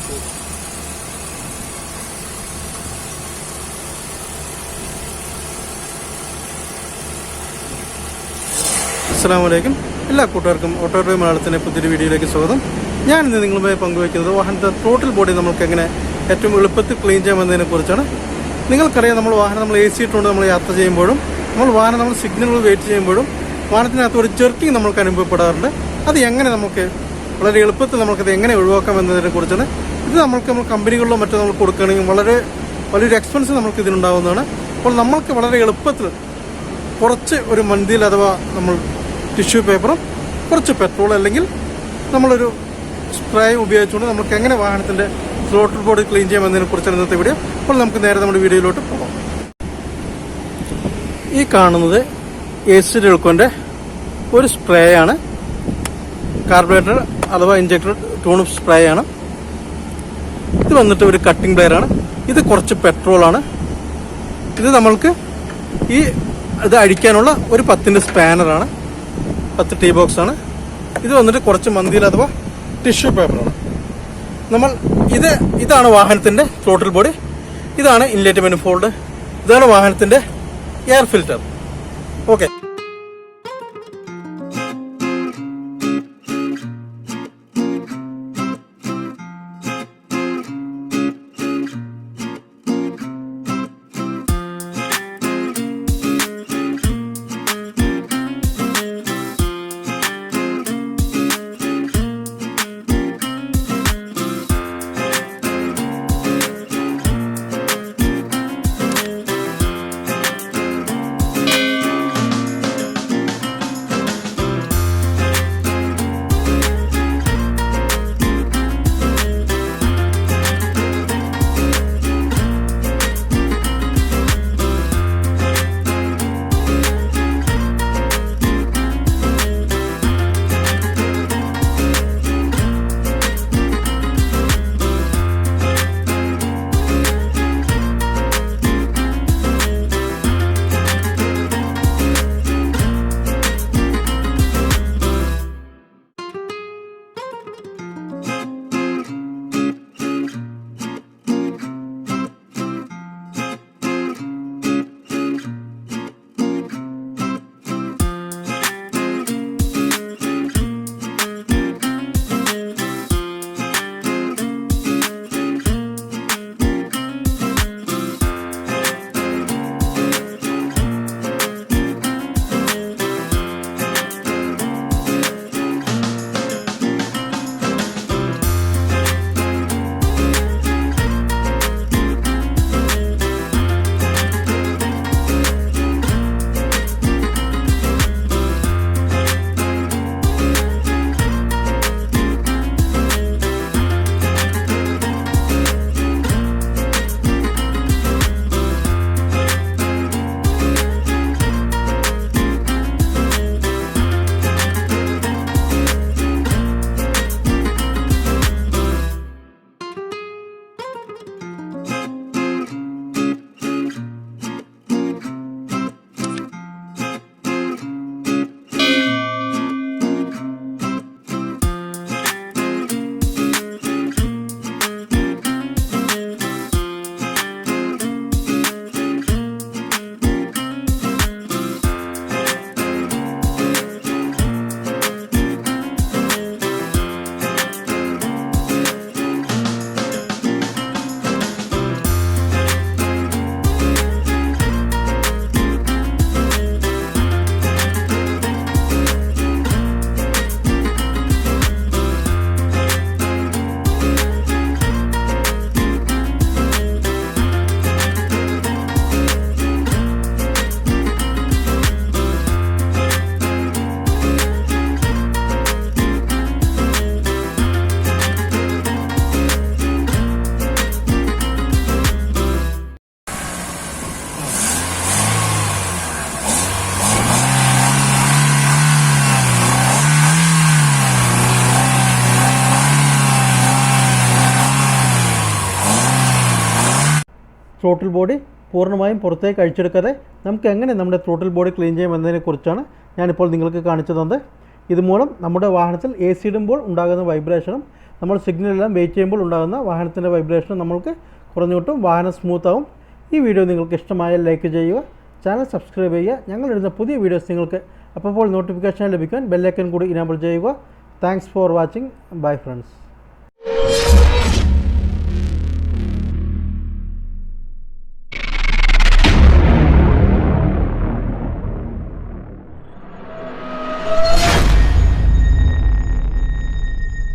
അസ്സലാമലൈക്കും. എല്ലാ കൂട്ടുകാർക്കും ഓട്ടോ ഡ്രൈവ് മലയാളത്തിൻ്റെ പുതിയൊരു വീഡിയോയിലേക്ക് സ്വാഗതം. ഞാനിന്ന് നിങ്ങളുമായി പങ്കുവയ്ക്കുന്നത് വാഹനത്തെ ത്രോട്ടിൽ ബോഡി നമുക്ക് എങ്ങനെ ഏറ്റവും എളുപ്പത്തിൽ ക്ലീൻ ചെയ്യാമെന്നതിനെ കുറിച്ചാണ്. നിങ്ങൾക്കറിയാം, നമ്മൾ AC ഇട്ടുകൊണ്ട് നമ്മൾ യാത്ര ചെയ്യുമ്പോഴും നമ്മൾ സിഗ്നലുകൾ വെയിറ്റ് ചെയ്യുമ്പോഴും വാഹനത്തിനകത്ത് ഒരു ജെർക്കിങ് നമുക്ക് അനുഭവപ്പെടാറുണ്ട്. അത് എങ്ങനെ നമുക്ക് വളരെ എളുപ്പത്തിൽ നമുക്കത് എങ്ങനെ ഒഴിവാക്കാം എന്നതിനെ കുറിച്ചാണ്. ഇത് നമ്മൾ കമ്പനികളിലോ മറ്റോ നമ്മൾ കൊടുക്കുകയാണെങ്കിൽ വലിയൊരു എക്സ്പെൻസ് നമുക്ക് ഇതിനുണ്ടാകുന്നതാണ്. അപ്പോൾ നമ്മൾക്ക് വളരെ എളുപ്പത്തിൽ കുറച്ച് ഒരു മന്തിയിൽ അഥവാ നമ്മൾ ടിഷ്യൂ പേപ്പറും കുറച്ച് പെട്രോൾ അല്ലെങ്കിൽ നമ്മളൊരു സ്പ്രേ ഉപയോഗിച്ചുകൊണ്ട് നമുക്ക് എങ്ങനെ വാഹനത്തിൻ്റെ ത്രോട്ടിൽ ബോഡി ക്ലീൻ ചെയ്യാമെന്നതിനെ കുറിച്ചാണ് ഇന്നത്തെ വീഡിയോ. അപ്പോൾ നമുക്ക് നേരെ നമ്മുടെ വീഡിയോയിലോട്ട് പോകാം. ഈ കാണുന്നത് AC ഡെൽക്കോൻ്റെ ഒരു സ്പ്രേ ആണ്. കാർബറേറ്റർ അഥവാ ഇഞ്ചക്ടർ ട്യൂൺ സ്പ്രേ ആണ്. ഇത് വന്നിട്ട് ഒരു കട്ടിംഗ് ബ്ലെയറാണ്. ഇത് കുറച്ച് പെട്രോളാണ്. ഇത് നമ്മൾക്ക് ഇത് അഴിക്കാനുള്ള ഒരു 10ൻ്റെ സ്പാനറാണ്. 10 ടീ ബോക്സ് ആണ്. ഇത് വന്നിട്ട് കുറച്ച് മന്തിയിൽ അഥവാ ടിഷ്യൂ പേപ്പറാണ്. ഇതാണ് വാഹനത്തിൻ്റെ ത്രോട്ടിൽ ബോഡി. ഇതാണ് ഇൻലെറ്റ് manifold. ഇതാണ് വാഹനത്തിൻ്റെ air filter. Okay, throttle body പൂർണ്ണമായും പുറത്തേക്ക് അഴിച്ചെടുക്കാതെ നമുക്ക് എങ്ങനെ നമ്മുടെ ത്രോട്ടിൽ ബോഡി ക്ലീൻ ചെയ്യാം എന്നതിനെക്കുറിച്ചാണ് ഞാനിപ്പോൾ നിങ്ങൾക്ക് കാണിച്ചു തന്നത്. ഇതുമൂലം നമ്മുടെ വാഹനത്തിൽ AC ഇടുമ്പോൾ ഉണ്ടാകുന്ന വൈബ്രേഷനും നമ്മൾ സിഗ്നലെല്ലാം വെയിറ്റ് ചെയ്യുമ്പോൾ ഉണ്ടാകുന്ന വാഹനത്തിൻ്റെ വൈബ്രേഷനും നമ്മൾക്ക് കുറഞ്ഞു കിട്ടും, വാഹനം സ്മൂത്താവും. ഈ വീഡിയോ നിങ്ങൾക്ക് ഇഷ്ടമായാൽ ലൈക്ക് ചെയ്യുക, ചാനൽ സബ്സ്ക്രൈബ് ചെയ്യുക. ഞങ്ങളിടുന്ന പുതിയ വീഡിയോസ് നിങ്ങൾക്ക് അപ്പോൾ നോട്ടിഫിക്കേഷൻ ലഭിക്കാൻ ബെല്ലൈക്കൺ കൂടി ഇനേബിൾ ചെയ്യുക. Thanks for watching. Bye friends.